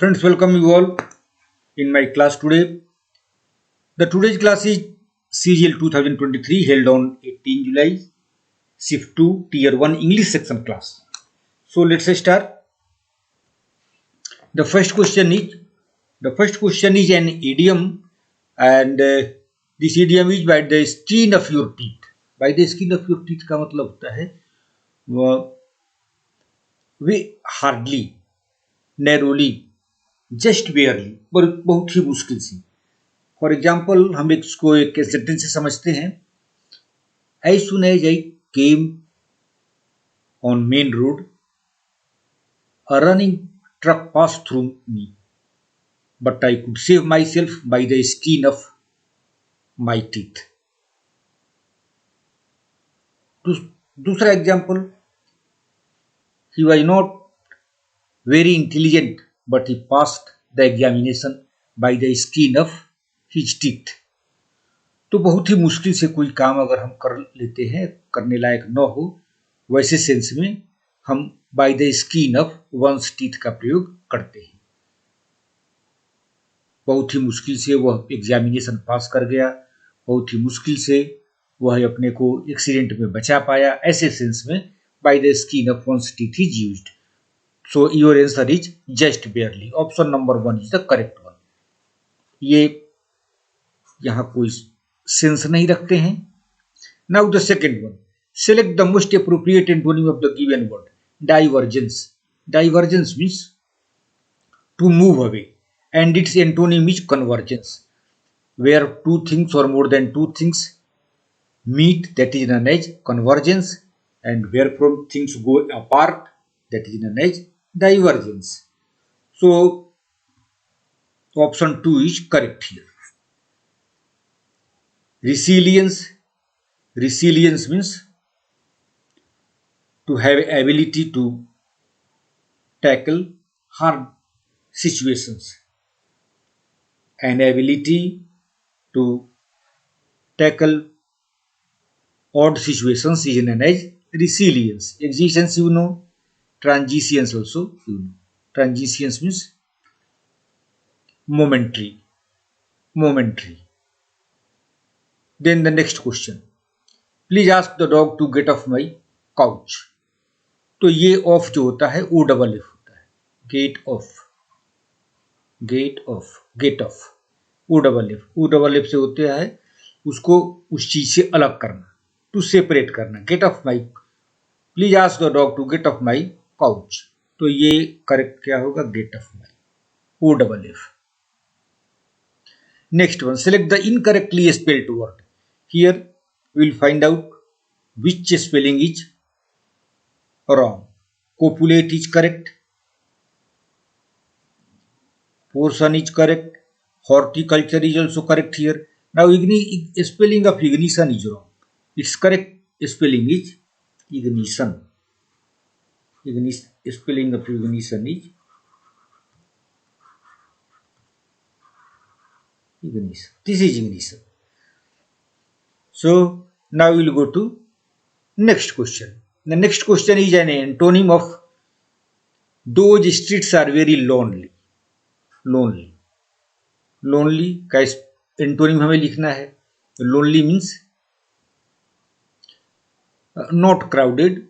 Friends, welcome you all in my class today. The today's class is CGL 2023 held on 18 July, Shift 2, Tier 1 English section class. So let's start. The first question is an idiom, and this idiom is by the skin of your teeth. By the skin of your teeth का मतलब होता है वे hardly, narrowly, just बेयरली, बहुत ही मुश्किल से. For example हम इसको एक सेंटेंस से समझते हैं. As soon as I came on main road a running truck pass through me but I could save myself by the skin of my teeth. दूसरा example, he was not very intelligent but he passed the examination by the skin of his teeth. तो बहुत ही मुश्किल से कोई काम अगर हम कर लेते हैं, करने लायक न हो, वैसे सेंस में हम by the skin of one's teeth का प्रयोग करते हैं. बहुत ही मुश्किल से वह एग्जामिनेशन पास कर गया, बहुत ही मुश्किल से वह अपने को एक्सीडेंट में बचा पाया, ऐसे सेंस में by the skin of one's teeth is used. So your answer is just barely. Option number 1 is the correct one. ये यहां कोई सेंस नहीं रखते हैं. Now the second one, select the most appropriate antonym of the given word. Divergence. Divergence means to move away and its antonym is convergence. Where two things or more than two things meet, that is known as convergence, and where from things go apart, that is known as divergence. So option 2 is correct here. Resilience. Resilience means to have ability to tackle hard situations. An ability to tackle odd situations is known as resilience. Existence you know, transience also you know. Transience means momentary. Then the next question, please ask the dog to get off my couch. तो ये of जो होता है ओ double F होता है. Get off, get off, O double F से होते हैं उसको उस चीज से अलग करना, टू सेपरेट करना. Get off my, please ask the dog to get off my couch. तो ये करेक्ट क्या होगा? Get off my, O double F. Next one, select the incorrectly spelled word. Here we will find out which spelling is wrong. Copulate is correct, portion is correct, horticulture is also correct here. Now spelling of ignition is wrong. Its correct spelling is ignition. Spelling of ignition is ignition. This is ignition. So now we will go to next question. The next question is an antonym of those streets are very lonely. Lonely का antonym हमें लिखना है. Lonely means not crowded.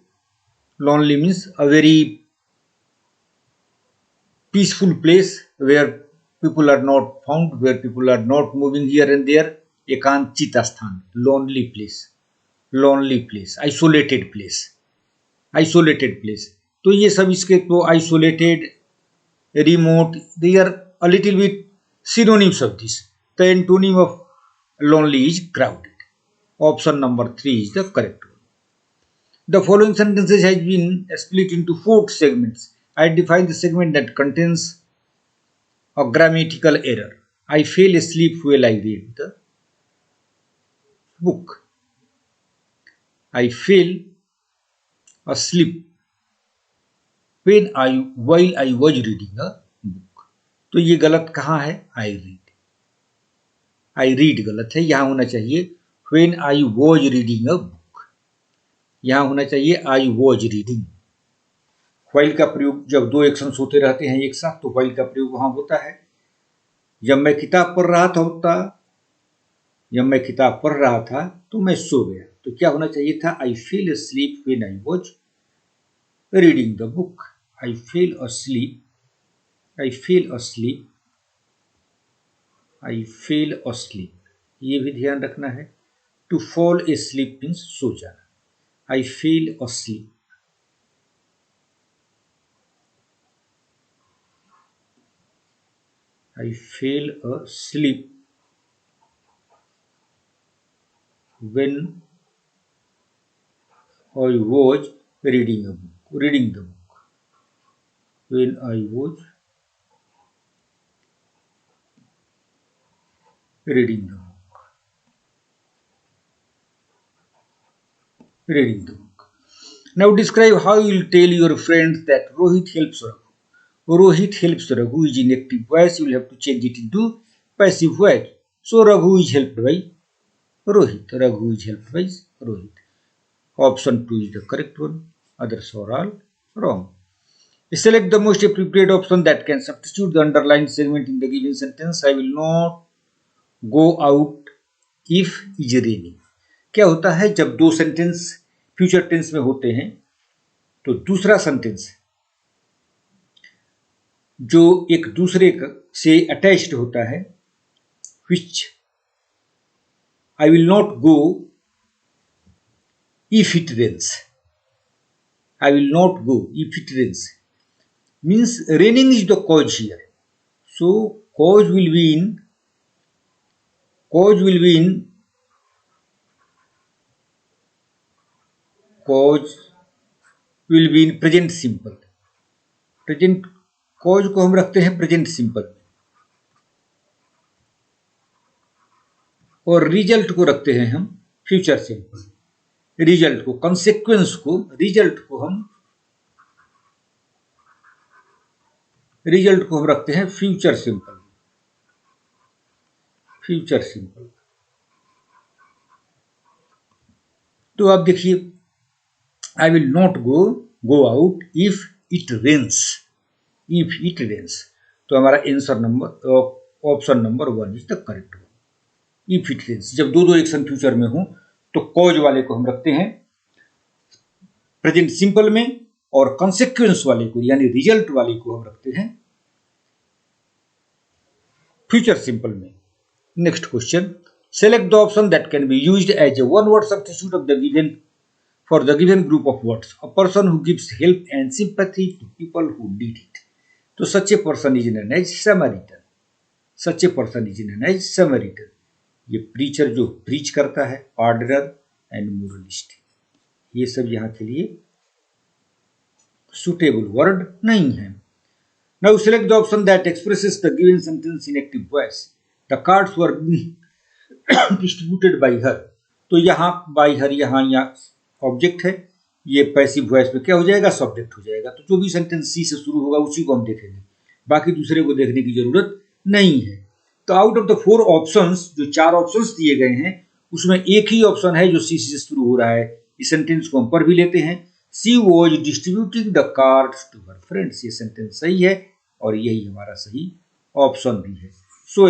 Lonely means a very peaceful place where people are not found, where people are not moving here and there. एकांतचित स्थान, lonely place, isolated place. तो ये सब इसके तो isolated, remote, they are a little bit synonyms of this. The antonym of lonely is crowded. Option number 3 is the correct one. The following sentences has been split into 4 segments. Identify the segment that contains a grammatical error. I fell asleep while I read the book. I fell asleep while I was reading a book. तो ये गलत कहाँ है? I read गलत है. यहां होना चाहिए when I was reading a book. यहां होना चाहिए I was reading. while का प्रयोग जब दो एक्शंस होते रहते हैं एक साथ तो while का प्रयोग वहां होता है। जब मैं किताब पढ़ रहा था तो मैं सो गया, तो क्या होना चाहिए था? आई fail asleep when I was reading the book। I fell asleep, ये भी ध्यान रखना है। टू फॉल asleep मीन्स सो जाना। I fell asleep, when I was reading the book, when I was reading the book। Now describe how you will tell your friends that Rohit helps Raghu is in active voice, you will have to change it into passive voice। So Raghu is helped by Rohit। Option 2 is the correct one, others are all wrong। Select the most appropriate option that can substitute the underlined segment in the given sentence। I will not go out if is raining। क्या होता है जब दो sentence future tense में होते हैं तो दूसरा सेंटेंस जो एक दूसरे से अटैच्ड होता है, which I will not go if it rains। I will not go if it rains means raining is the cause here, so cause will be in present simple. Present cause को हम रखते हैं present simple और result को रखते हैं हम future simple. Result को कंसेक्वेंस को हम रखते हैं फ्यूचर सिंपल। तो आप देखिए I will not go out if it rains. तो हमारा answer number option number 1 is the correct one. If it rains, जब दो एक्शन फ्यूचर में हो तो कॉज वाले को हम रखते हैं प्रेजेंट सिंपल में और कंसेक्वेंस वाले को यानी रिजल्ट वाले को हम रखते हैं फ्यूचर सिंपल में। Next question, select the option that can be used as a one word substitute of the given for the given group of words। A person who gives help and sympathy to people who need it। तो such a person is known as Samaritan। ये preacher जो preach करता है, ऑर्डरर and मोरलिस्ट, ये सब यहाँ के लिए सुटेबल वर्ड नहीं है। Now select the option that expresses the given sentence in active voice। The cards were distributed by her। तो यहाँ by her यहाँ ऑब्जेक्ट है, ये पैसिव वॉइस में क्या हो जाएगा? सब्जेक्ट हो जाएगा। तो जो भी सेंटेंस सी से शुरू होगा उसी को हम देखेंगे, बाकी दूसरे को देखने की जरूरत नहीं है। तो आउट ऑफ द 4 ऑप्शंस, जो 4 ऑप्शंस दिए गए हैं उसमें एक ही ऑप्शन है जो सी से शुरू हो रहा है। इस सेंटेंस को हम पढ़ भी लेते हैं। She was distributing the cards to her friends. ये सेंटेंस सही है और यही हमारा सही ऑप्शन भी है। So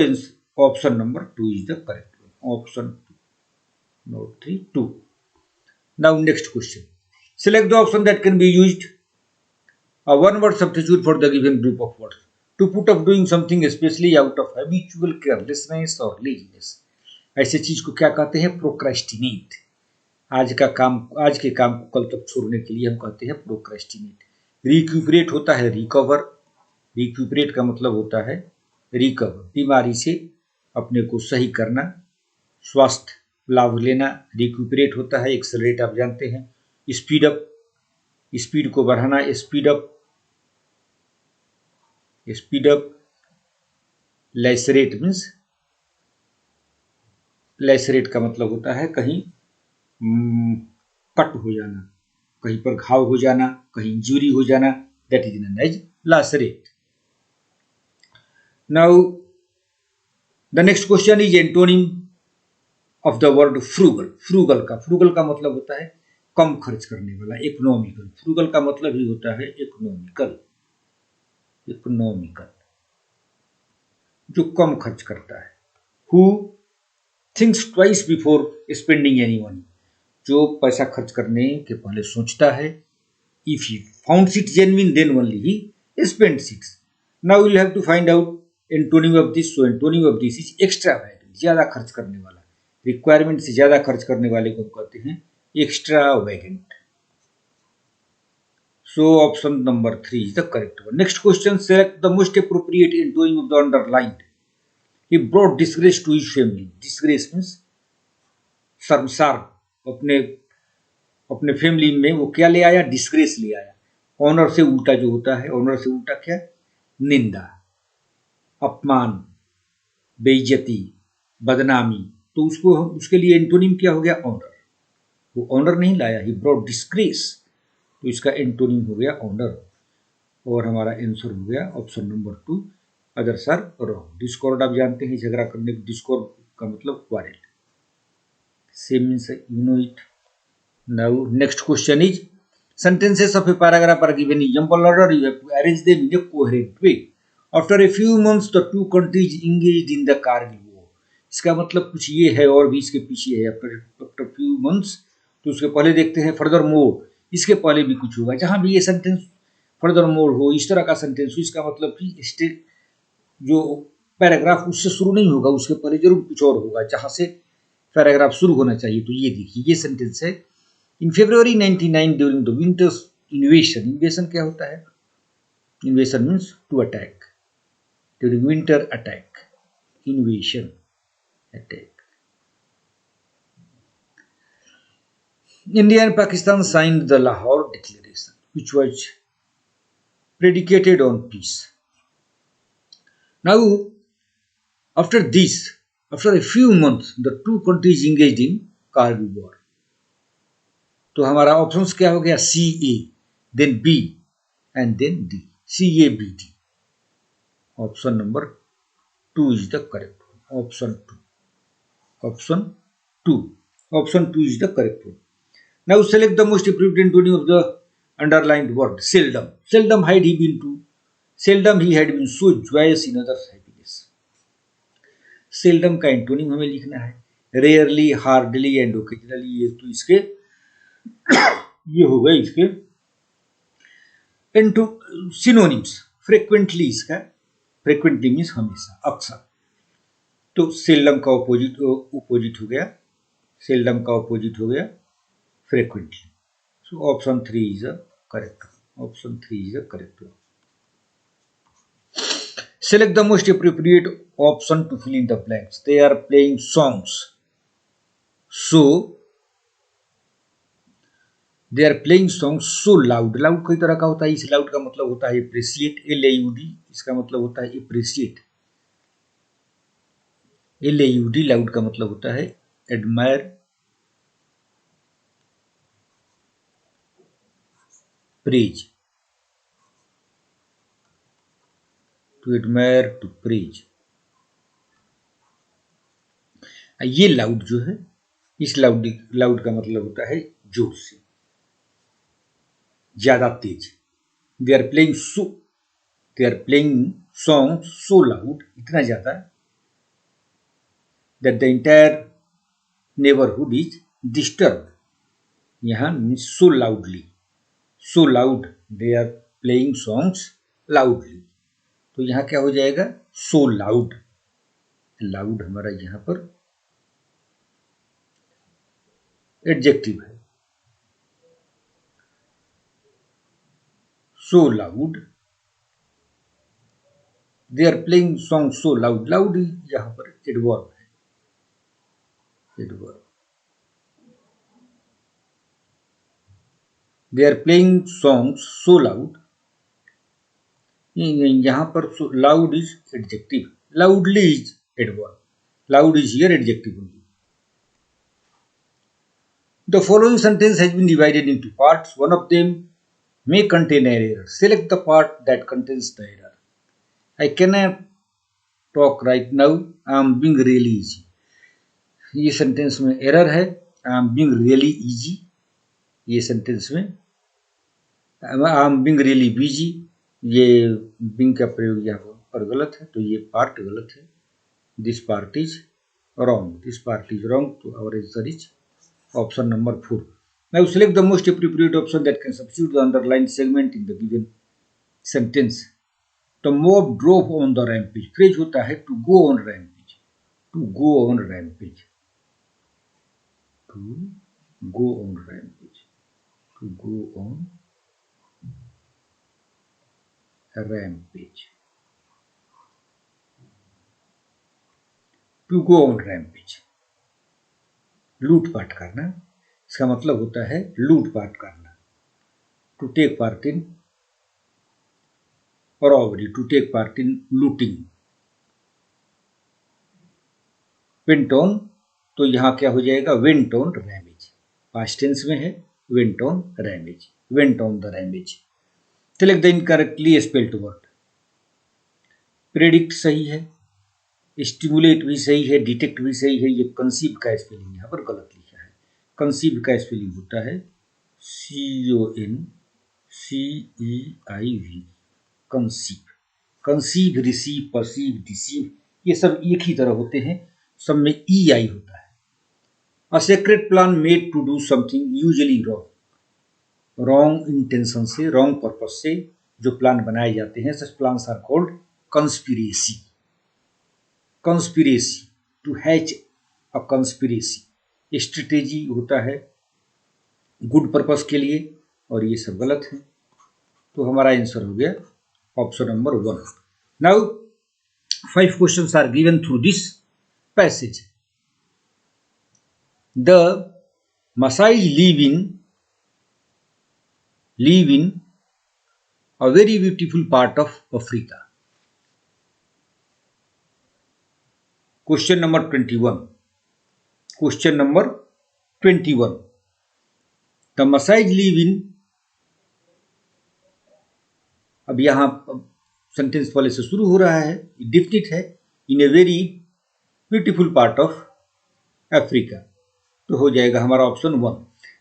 option number 2 is the correct one. Option 2, note 3, 2। Now next question, select the option that can be used a one word substitute for the given group of words to put off doing something especially out of habitual carelessness or laziness। ऐसे चीज को क्या कहते हैं? Procrastinate. आज के काम को कल तक छोड़ने के लिए हम कहते हैं प्रोक्रेस्टिनेट। रिक्यूपरेट होता है रिकवर। रिक्यूपरेट का मतलब होता है रिकवर, बीमारी से अपने को सही करना, स्वास्थ्य लाभ लेना। रिक्यूपरेट होता है एक्सेलरेट, आप जानते हैं। स्पीड अप, स्पीड को बढ़ाना, स्पीड अप। लैसरेट मीन्स, लैसरेट का मतलब होता है कहीं कट हो जाना, कहीं पर घाव हो जाना, कहीं इंजुरी हो जाना, that is known as lacerate. Now the next question is antonym of the word frugal. Frugal का मतलब होता है कम खर्च करने वाला, इकोनॉमिकल। फ्रूगल का मतलब ही होता है इकोनॉमिकल, इकोनॉमिकल जो कम खर्च करता है। Who thinks twice before spending any money, जो पैसा खर्च करने के पहले सोचता है। If he founds it genuine then only he spends it. Now will have to find out antonym of this. So antonym of this is extravagant, ज्यादा खर्च करने वाला। रिक्वायरमेंट से ज्यादा खर्च करने वाले को कहते हैं एक्स्ट्रावैगेंट। So option number 3 is the correct one. Next question, select the most appropriate antonym of the underlined. He brought disgrace to his family. Disgrace means शर्मसार, अपने फैमिली में वो क्या ले आया? डिस्ग्रेस ले आया। ऑनर से उल्टा जो होता है, ऑनर से उल्टा क्या? निंदा, अपमान, बेइज्जती, बदनामी। तो उसके लिए एंटोनिम क्या हो गया? ऑनर। वो ऑनर नहीं लाया, ही ब्रॉट डिस्ग्रेस, तो इसका एंटोनिम हो गया ऑनर। और हमारा आंसर हो गया option number 2, others are wrong. Discord आप जानते हैं, झगड़ा करने को डिस्कॉर्ड का मतलब quarrel. Same means you know it. Now next question is, sentences of a paragraph are given in jumble order. You have to arrange them in a coherent way. After a few months, the two countries engaged in the Kargil War. इसका मतलब कुछ ये है और भी इसके पीछे है। After few months, तो उसके पहले देखते हैं फर्दर मोर, इसके पहले भी कुछ होगा। जहां भी ये सेंटेंस फर्दर मोर हो, इस तरह का सेंटेंस हो, इसका मतलब कि जो पैराग्राफ उससे शुरू नहीं होगा, उसके पहले जरूर कुछ और होगा जहां से पैराग्राफ शुरू होना चाहिए। तो ये देखिए, ये सेंटेंस है, in February 99 during the winters invasion. Invasion क्या होता है? Invasion means to attack. During winter attack, invasion, attack. India and Pakistan signed the Lahore Declaration, which was predicated on peace. Now, after a few months, the two countries engaged in Kargil War. तो हमारा options क्या हो गया? C A, then B and then D. C A B D. Option number 2 is the correct one. Option 2 is the correct one. Now select the most appropriate antonym of the underlined word. Seldom. Seldom had he been too, seldom he had been so joyous in others happiness. Seldom का antonym हमें लिखना है। Rarely, hardly and occasionally, ये तो इसके ये हो गए इसके इनटू सिनोनिम्स। फ्रीक्वेंटली, इसका फ्रीक्वेंटली मीन्स हमेशा, अक्सर। तो सेल्डम का ऑपोजिट हो गया, सेल्डम का ऑपोजिट हो गया frequently. So option 3 is the correct. Option 3 is the correct. Select the most appropriate option to fill in the blanks. They are playing songs, so they are playing song so loud. Loud कई तरह का होता है। इस loud का मतलब होता है एप्रिसिएट, LAUD, इसका मतलब होता है एप्रिसिएट। LAUD लाउड का मतलब होता है admire, praise, to admire, to praise. ये लाउड जो है, इस लाउड का मतलब होता है जोर से, ज्यादा तेज। They are playing song so loud, इतना ज्यादा that the entire neighbourhood is disturb. यहां means so loudly, so loud, they are playing songs loudly. तो यहां क्या हो जाएगा? सो लाउड। लाउड हमारा यहां पर एडजेक्टिव है। so loud, they are playing song so loud। loud यहां पर एडवर्ब है, adverb. they are playing songs so loud, यहां पर loud is adjective, loudly is adverb, loud is here adjective only। The following sentence has been divided into parts. One of them may contain an error. Select the part that contains the error. I cannot talk right now. I am being really easy। ये sentence में error है। I am being really easy, ये sentence में I am being really busy, ये being का प्रयोग यहाँ पर गलत है, तो ये पार्ट गलत है। This part is wrong, this part is wrong, तो our answer is option number 4। Now select the most appropriate option that can substitute the underlined segment in the given sentence. The mob drove on the rampage. Phrase होता है to go on rampage. To go on rampage. To go on rampage. To go on rampage. To go on rampage. लूटपाट करना, इसका मतलब होता है लूटपाट करना। To take part in robbery, to take part in looting. Went on, तो यहाँ क्या हो जाएगा, went on rampage, past tense में है, went on rampage, went on the rampage. Select the incorrectly spelled word. Predict सही है, स्टिमुलेट भी सही है, डिटेक्ट भी सही है। ये कंसीव का स्पेलिंग यहाँ पर गलत लिखा है। कंसीव का स्पेलिंग होता है CONCEIV, conceive. Conceive, receive, perceive, deceive, ये सब एक ही तरह होते हैं, सब में EI होता है। A secret plan made to do something usually wrong, wrong intention से, रॉन्ग पर्पस से जो प्लान बनाए जाते हैं, such plans are called conspiracy. Conspiracy, to hatch a conspiracy. Strategy होता है गुड पर्पस के लिए, और ये सब गलत है, तो हमारा आंसर हो गया option number 1। Now 5 questions are given through this passage. The Masai live in a very beautiful part of Africa. Question number 21. Question number 21. The Masai live in, अब यहाँ सेंटेंस वाले से शुरू हो रहा है, डिफिनिट है, in a very beautiful part of Africa, तो हो जाएगा हमारा option 1।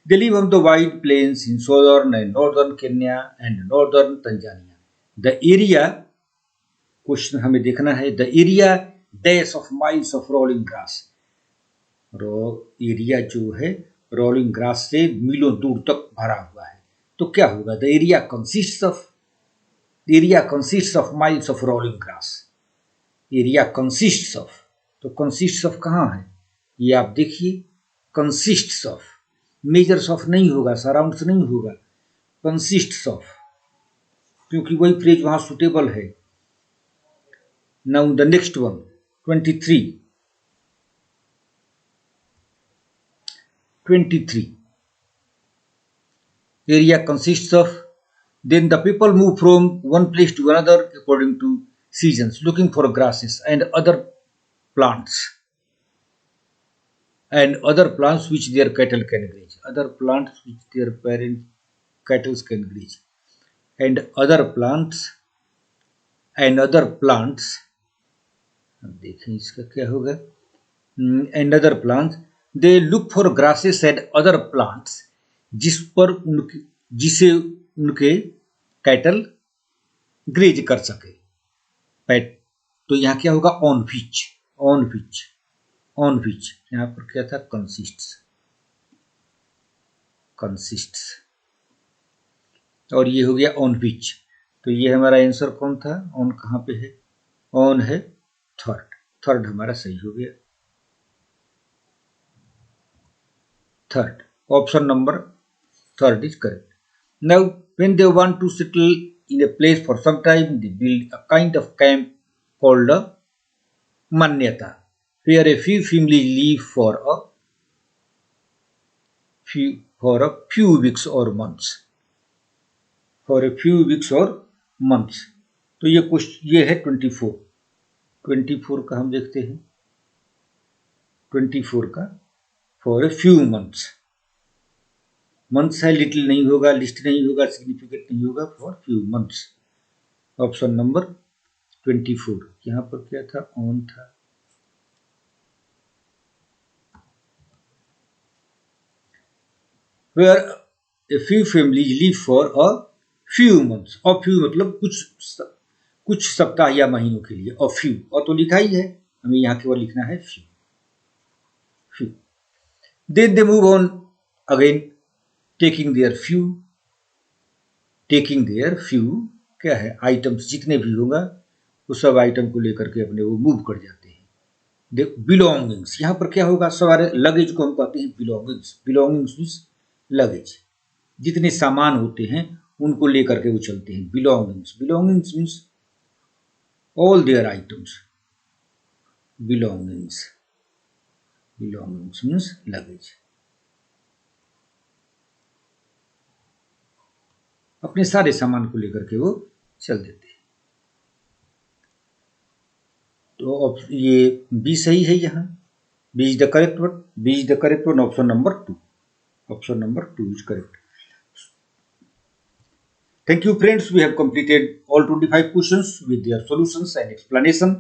They live on the wide plains in southern and northern Kenya and northern Tanzania. The area, question हमें देखना है, the area dash of miles of rolling grass. Area जो है rolling grass से मीलों दूर तक भरा हुआ है, तो क्या होगा, the area consists of miles of rolling grass. Area consists of, तो कंसिस्ट्स ऑफ कहाँ है, ये आप देखिए, कंसिस्ट्स ऑफ, मेजर्स ऑफ नहीं होगा, सराउंड्स नहीं होगा, कंसिस्ट्स ऑफ, क्योंकि वही फ्रेज वहां सुटेबल है। Now the next one 23 area consists of, then the people move from one place to another according to seasons, looking for grasses and other plants which their cattle can graze, other plants which their parent cattle can graze, and other plants देखें इसका क्या होगा, and other plants, they look for grasses and other plants जिसे उनके cattle graze कर सके। तो यहाँ क्या होगा, ऑन विच, यहाँ पर क्या था, कंसिस्ट्स, और ये हो गया ऑन विच, तो ये हमारा आंसर कौन था, ऑन कहाँ पे है, ऑन है थर्ड हमारा सही हो गया, third, option number 3 is correct. Now, when they want to settle in a place for some time, they build a kind of camp called a manyata, where a few families live for a few weeks or months. तो ये है 24 का हम देखते हैं, 24 का for a few months है, little नहीं होगा, लिस्ट नहीं होगा, सिग्निफिकेंट नहीं होगा, for few months. Option number 24, यहाँ पर क्या था, ऑन था। Where a few families live for a few months. A few मतलब कुछ सप्ताह या महीनों के लिए। अ फ्यू, अ तो लिखा ही है, हमें यहाँ केवल लिखना है few. Few then they move on again taking their few. Taking their few क्या है, आइटम्स जितने भी होगा वो सब आइटम को लेकर के अपने वो मूव कर जाते हैं। बिलोंगिंग्स, यहाँ पर क्या होगा, सवारे लगेज को हम कहते हैं बिलोंगिंग्स। बिलोंगिंग्स मीन्स लगेज, जितने सामान होते हैं उनको लेकर के वो चलते हैं। Belongings, belongings means all their items. Belongings, belongings means luggage, अपने सारे सामान को लेकर के वो चल देते हैं। तो अब ये बी सही है, यहाँ B is the correct one. B is the correct one, option number 2। Option number 2 is correct. Thank you friends, we have completed all 25 questions with their solutions and explanation.